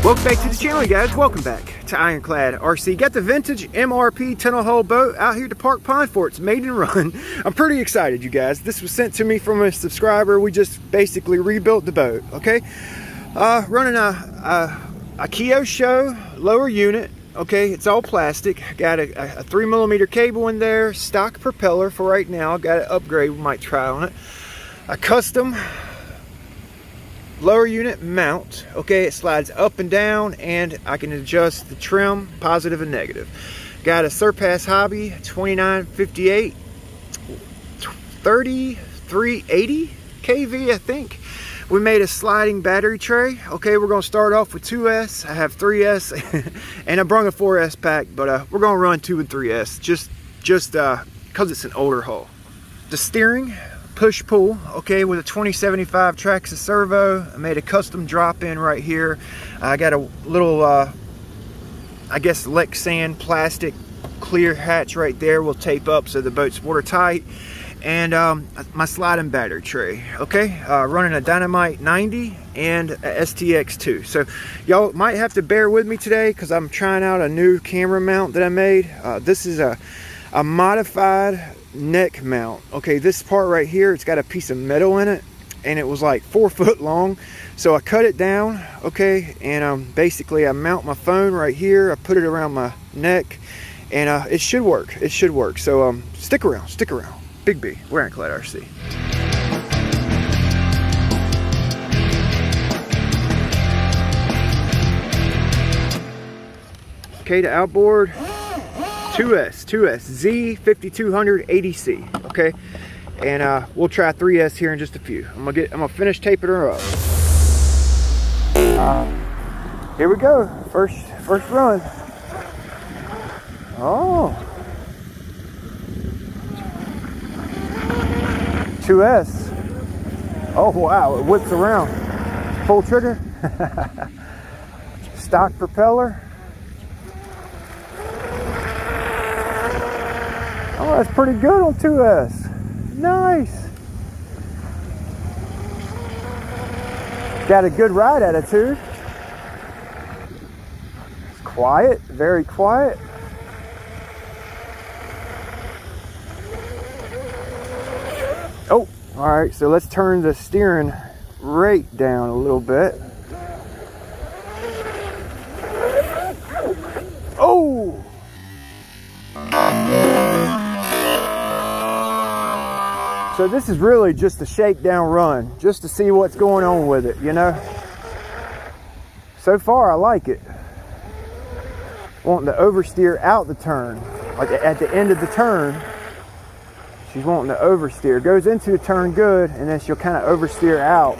Welcome back to the channel, guys. Welcome back to Ironclad RC. Got the vintage MRP tunnel hull boat out here to Park Pond for its maiden run. I'm pretty excited, you guys. This was sent to me from a subscriber. We just basically rebuilt the boat, okay? Running a KYOSHO lower unit, okay? It's all plastic. Got a 3mm cable in there, stock propeller for right now. Got an upgrade we might try on it. A custom lower unit mount, okay? It slides up and down, and I can adjust the trim positive and negative. Got a Horizonhobby 2958 3380 kV, I think. We made a sliding battery tray. Okay, we're gonna start off with 2S. I have 3S and I brought a 4S pack, but we're gonna run 2 and 3S just because it's an older hull. The steering, push pull, okay, with a 2075 Traxxas servo. I made a custom drop in right here. I got a little I guess Lexan plastic clear hatch right there. We'll tape up so the boat's watertight. And my sliding battery tray, okay? Running a Dynamite 90 and a STX2. So y'all might have to bear with me today because I'm trying out a new camera mount that I made. This is a modified neck mount, okay? This part right here, it's got a piece of metal in it, and it was like 4 foot long, so I cut it down, okay? And basically I mount my phone right here. I put it around my neck, and it should work. It should work. So stick around. Big B, we're Ironclad RC. Okay, the outboard, 2S Z5200 ADC, okay? And we'll try 3S here in just a few. I'm gonna finish taping her up. Here we go, first run. Oh, 2S. Oh wow, it whips around. Full trigger. Stock propeller. Oh, that's pretty good on 2S. Nice. Got a good ride attitude. It's quiet, very quiet. Oh, all right, so let's turn the steering rate down a little bit. Oh! So this is really just a shakedown run, just to see what's going on with it, you know? So far, I like it. Wanting to oversteer out the turn, like at the end of the turn. She's wanting to oversteer. Goes into the turn good, and then she'll kind of oversteer out.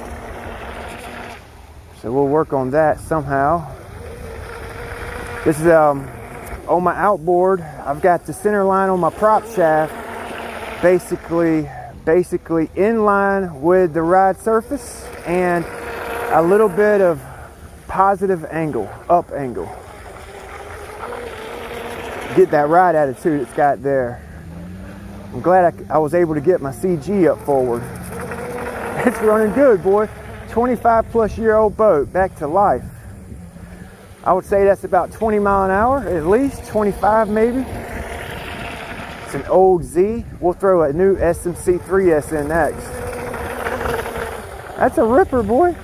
So we'll work on that somehow. This is on my outboard. I've got the center line on my prop shaft, basically in line with the ride surface, and a little bit of positive angle, up angle. Get that ride attitude it's got there. I'm glad I was able to get my CG up forward. It's running good, boy. 25-plus-year-old boat, back to life. I would say that's about 20 mile an hour, at least 25 maybe. It's an old Z. We'll throw a new SMC 3S in next. That's a ripper, boy.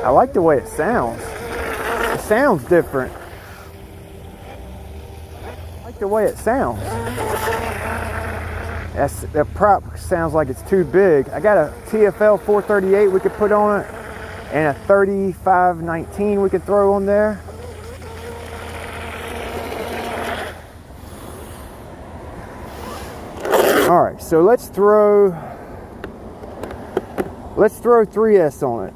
I like the way it sounds. It sounds different. The way it sounds. The prop sounds like it's too big. I got a TFL 438 we could put on it, and a 3519 we could throw on there. All right, so let's throw 3S on it.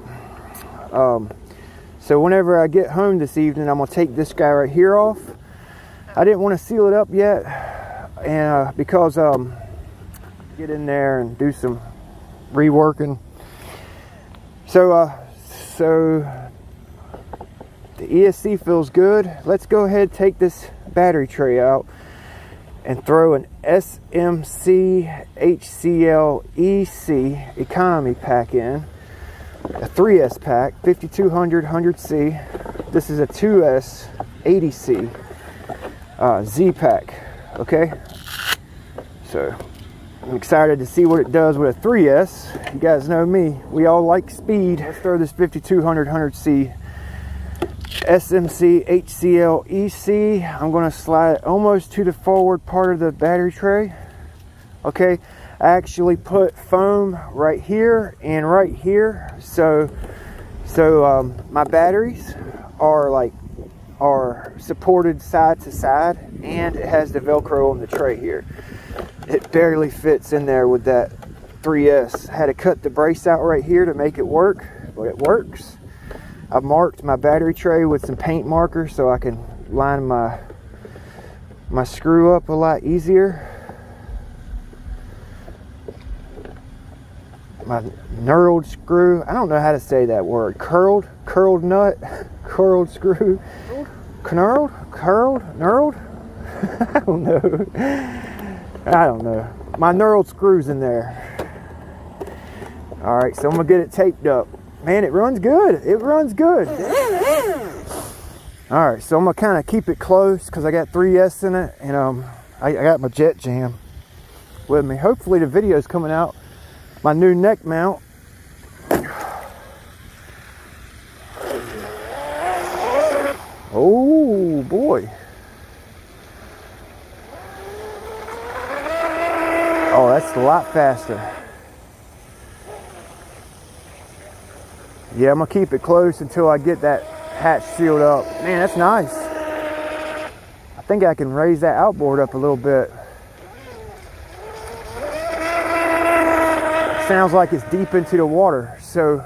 So whenever I get home this evening, I'm gonna take this guy right here off. I didn't want to seal it up yet, and because get in there and do some reworking. So the ESC feels good. Let's go ahead and take this battery tray out and throw an SMC HCL-EC economy pack in, a 3S pack, 5200 100C. This is a 2S 80C Z pack. Okay, so I'm excited to see what it does with a 3S. You guys know me, we all like speed. Let's throw this 5200 100C SMC HCL-EC. I'm going to slide it almost to the forward part of the battery tray. Okay, I actually put foam right here and right here, so my batteries are supported side to side, and it has the Velcro on the tray here. It barely fits in there with that 3S. I had to cut the brace out right here to make it work, but it works. I've marked my battery tray with some paint markers so I can line my screw up a lot easier. My knurled screw, I don't know how to say that word. Curled nut, curled screw, knurled, I don't know. My knurled screw's in there. All right, so I'm gonna get it taped up. Man, it runs good. It runs good. All right, so I'm gonna kind of keep it close because I got 3S in it, and I got my jet jam with me. Hopefully the video is coming out. My new neck mount. Oh boy. Oh, that's a lot faster. Yeah, I'm gonna keep it close until I get that hatch sealed up. Man, that's nice. I think I can raise that outboard up a little bit. Sounds like it's deep into the water. So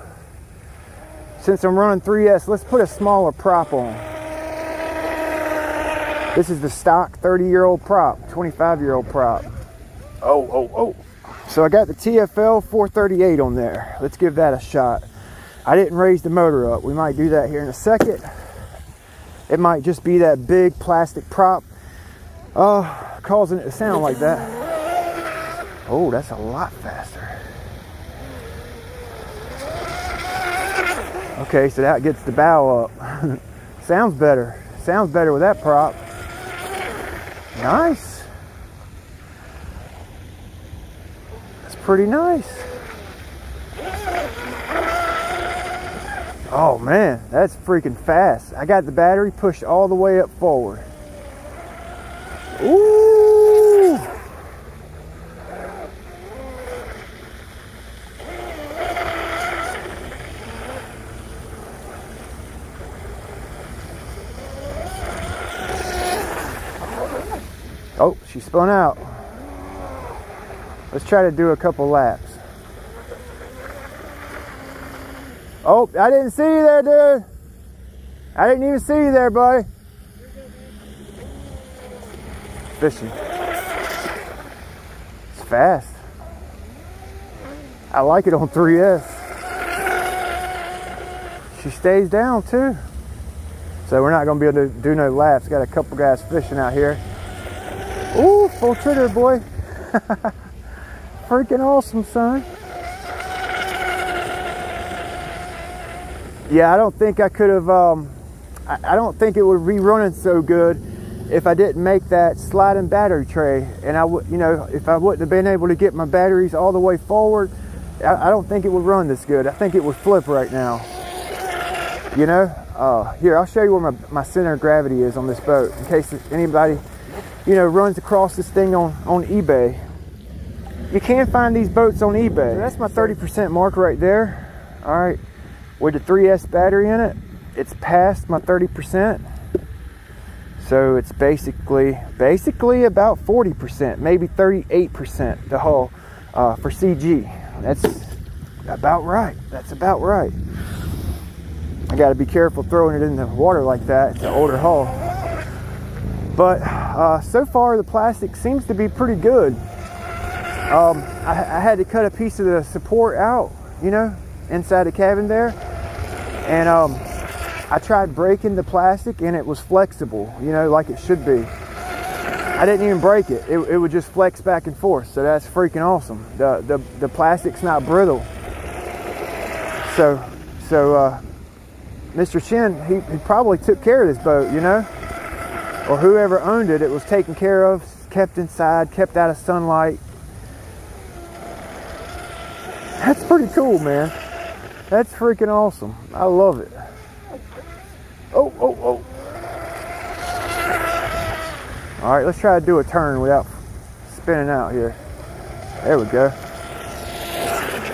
since I'm running 3S, let's put a smaller prop on. This is the stock 30-year-old prop, 25-year-old prop. Oh. So I got the TFL 438 on there. Let's give that a shot. I didn't raise the motor up. We might do that here in a second. It might just be that big plastic prop causing it to sound like that. Oh, that's a lot faster. Okay, so that gets the bow up. Sounds better. Sounds better with that prop. Nice. That's pretty nice. Oh man, that's freaking fast. I got the battery pushed all the way up forward. Ooh. Oh, she spun out. Let's try to do a couple laps. Oh, I didn't see you there, dude. I didn't even see you there, buddy. Fishing. It's fast. I like it on 3S. She stays down too. So we're not gonna be able to do no laps. Got a couple guys fishing out here. Ooh, full trigger, boy. Freaking awesome, son. Yeah, I don't think I could have, I don't think it would be running so good if I didn't make that sliding battery tray. And I would, you know, if I wouldn't have been able to get my batteries all the way forward, I don't think it would run this good. I think it would flip right now. You know? Here, I'll show you where my center of gravity is on this boat, in case anybody, you know, runs across this thing on eBay. You can find these boats on eBay. So that's my 30% mark right there. All right. With the 3S battery in it, it's past my 30%. So it's basically about 40%, maybe 38% the hull for CG. That's about right. That's about right. I got to be careful throwing it in the water like that. It's an older hull. But so far the plastic seems to be pretty good. I had to cut a piece of the support out, you know, inside the cabin there. And I tried breaking the plastic and it was flexible, you know, like it should be. I didn't even break it. It would just flex back and forth. So that's freaking awesome. The plastic's not brittle. So Mr. Chin, he probably took care of this boat, you know, or whoever owned it. It was taken care of, kept inside, kept out of sunlight. That's pretty cool, man. That's freaking awesome. I love it. Oh, oh, oh. All right, let's try to do a turn without spinning out here. There we go.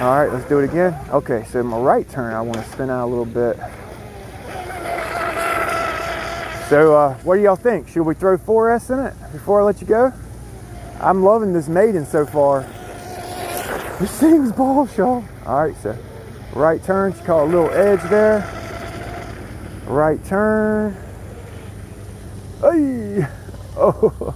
All right, let's do it again. Okay, so my right turn, I want to spin out a little bit. So what do y'all think? Should we throw 4S in it before I let you go? I'm loving this Maiden so far. This thing's balls, y'all. All right, so right turn, you call a little edge there. Right turn. Hey! Oh.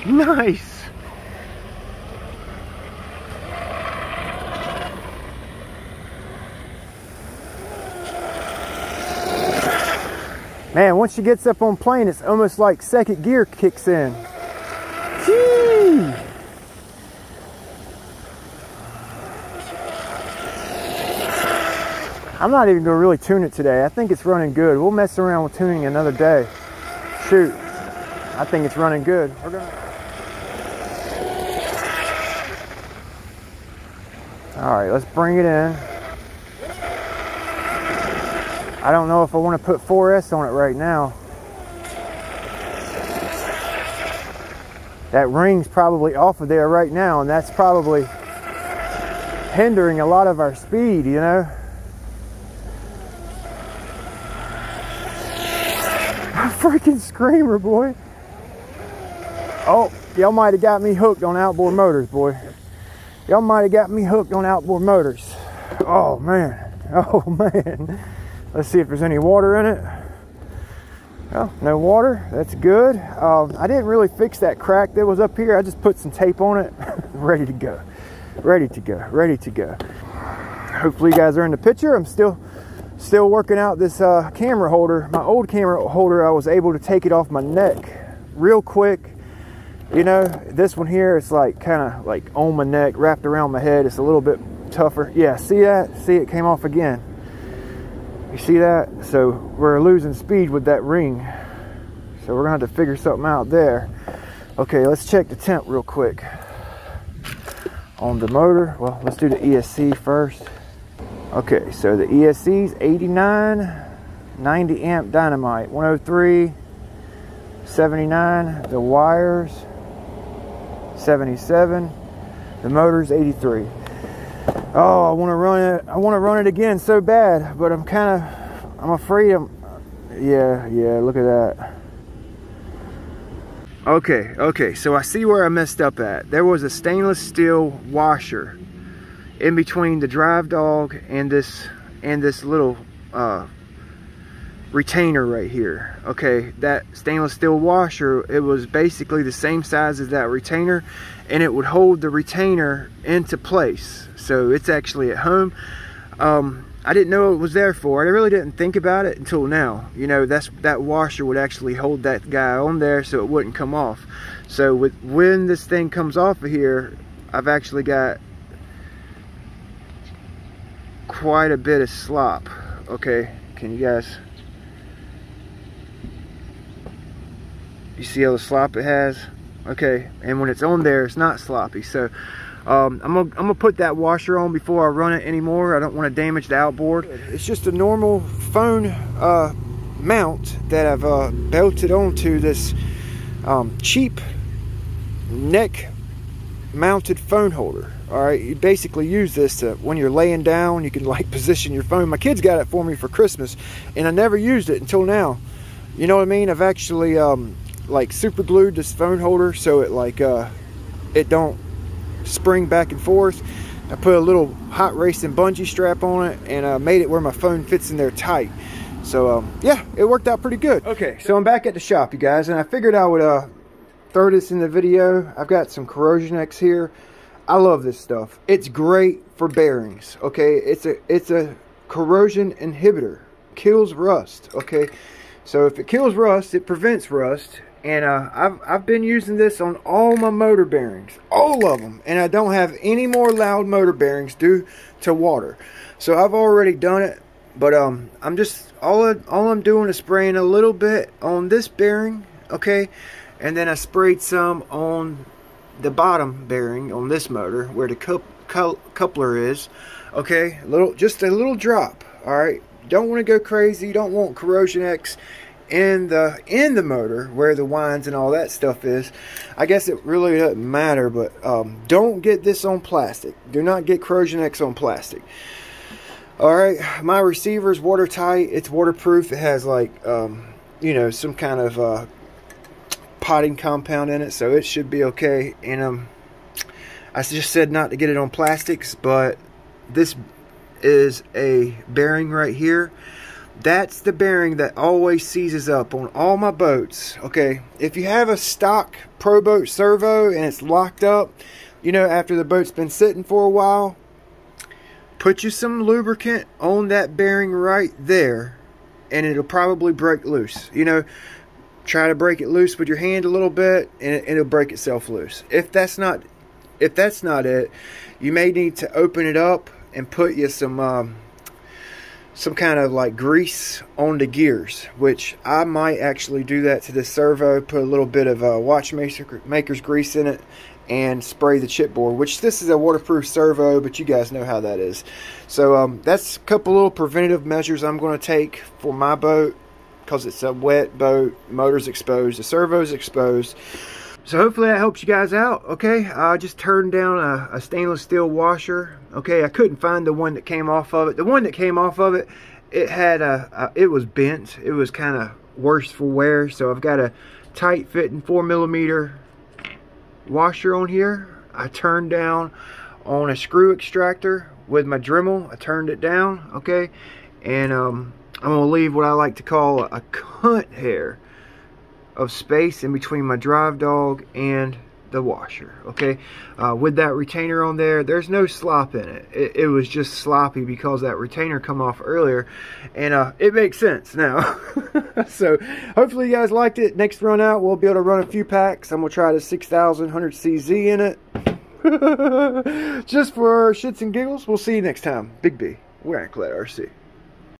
Nice. Man, once she gets up on plane, it's almost like second gear kicks in. Gee. I'm not even going to really tune it today. I think it's running good. We'll mess around with tuning another day. Shoot. I think it's running good. We're gonna... All right, let's bring it in. I don't know if I want to put 4S on it right now. That ring's probably off of there right now, and that's probably hindering a lot of our speed, you know. Freaking screamer, boy. Oh, y'all might have got me hooked on outboard motors, boy. Y'all might have got me hooked on outboard motors. Oh, man. Oh, man. Let's see if there's any water in it. Oh, no water. That's good. I didn't really fix that crack that was up here. I just put some tape on it. Ready to go. Ready to go. Ready to go. Hopefully you guys are in the picture. I'm still working out this camera holder. My old camera holder, I was able to take it off my neck real quick. You know, this one here, it's like kind of like on my neck, wrapped around my head. It's a little bit tougher. Yeah, see that? See, it came off again. You see that? So we're losing speed with that ring. So we're gonna have to figure something out there. Okay, let's check the temp real quick on the motor. Well, let's do the ESC first. Okay, so the ESC's 89, 90 amp dynamite, 103, 79, the wires 77, the motor's 83. Oh, I want to run it. I want to run it again so bad, but I'm afraid yeah, look at that. Okay, so I see where I messed up at. There was a stainless steel washer in between the drive dog and this little retainer right here. Okay, that stainless steel washer, it was basically the same size as that retainer, and it would hold the retainer into place. So it's actually at home. I didn't know what it was there for. I really didn't think about it until now. You know, that washer would actually hold that guy on there so it wouldn't come off. So when this thing comes off of here, I've actually got quite a bit of slop. Okay, can you guys, you see all the slop it has? Okay, and when it's on there, it's not sloppy. So I'm gonna put that washer on before I run it anymore. I don't want to damage the outboard. It's just a normal phone mount that I've belted onto this cheap neck mounted phone holder. All right, you basically use this to, when you're laying down, you can like position your phone. My kids got it for me for Christmas, and I never used it until now. You know what I mean? I've actually like super glued this phone holder so it like it don't spring back and forth. I put a little hot racing bungee strap on it, and I made it where my phone fits in there tight. So yeah, it worked out pretty good. Okay, so I'm back at the shop, you guys, and I figured I would throw this in the video. I've got some Corrosion X here. I love this stuff. It's great for bearings. Okay, it's a corrosion inhibitor. Kills rust. Okay, so if it kills rust, it prevents rust. And I've been using this on all my motor bearings, all of them, and I don't have any more loud motor bearings due to water. So I've already done it, but I'm just all I'm doing is spraying a little bit on this bearing, okay, and then I sprayed some on the bottom bearing on this motor where the coupler is, okay, just a little drop. All right, don't want to go crazy. You don't want Corrosion X in the motor where the winds and all that stuff is. I guess it really doesn't matter, but don't get this on plastic. Do not get Corrosion X on plastic. All right, my receiver is watertight. It's waterproof. It has like you know, some kind of potting compound in it, so it should be okay. And I just said not to get it on plastics, but this is a bearing right here. That's the bearing that always seizes up on all my boats. Okay, if you have a stock PROBOAT servo and it's locked up, you know, after the boat's been sitting for a while, put you some lubricant on that bearing right there, and it'll probably break loose. You know, try to break it loose with your hand a little bit, and it'll break itself loose. If that's not it, you may need to open it up and put you some kind of like grease on the gears, which I might actually do that to this servo. Put a little bit of watchmaker's grease in it and spray the chipboard, which this is a waterproof servo, but you guys know how that is. So that's a couple little preventative measures I'm going to take for my boat, because it's a wet boat, motor's exposed, the servo's exposed. So hopefully that helps you guys out. Okay, I just turned down a stainless steel washer. Okay, I couldn't find the one that came off of it. The one that came off of it, it had it was bent. It was kind of worse for wear. So I've got a tight fitting 4mm washer on here. I turned down on a screw extractor with my Dremel. I turned it down. Okay, and I'm gonna leave what I like to call a cunt hair of space in between my drive dog and the washer. Okay, with that retainer on there, there's no slop in it. It was just sloppy because that retainer come off earlier, and it makes sense now. So hopefully you guys liked it. Next run out, we'll be able to run a few packs. I'm gonna try the 6100 CZ in it. Just for shits and giggles. We'll see you next time. Big B, we're Ironclad RC.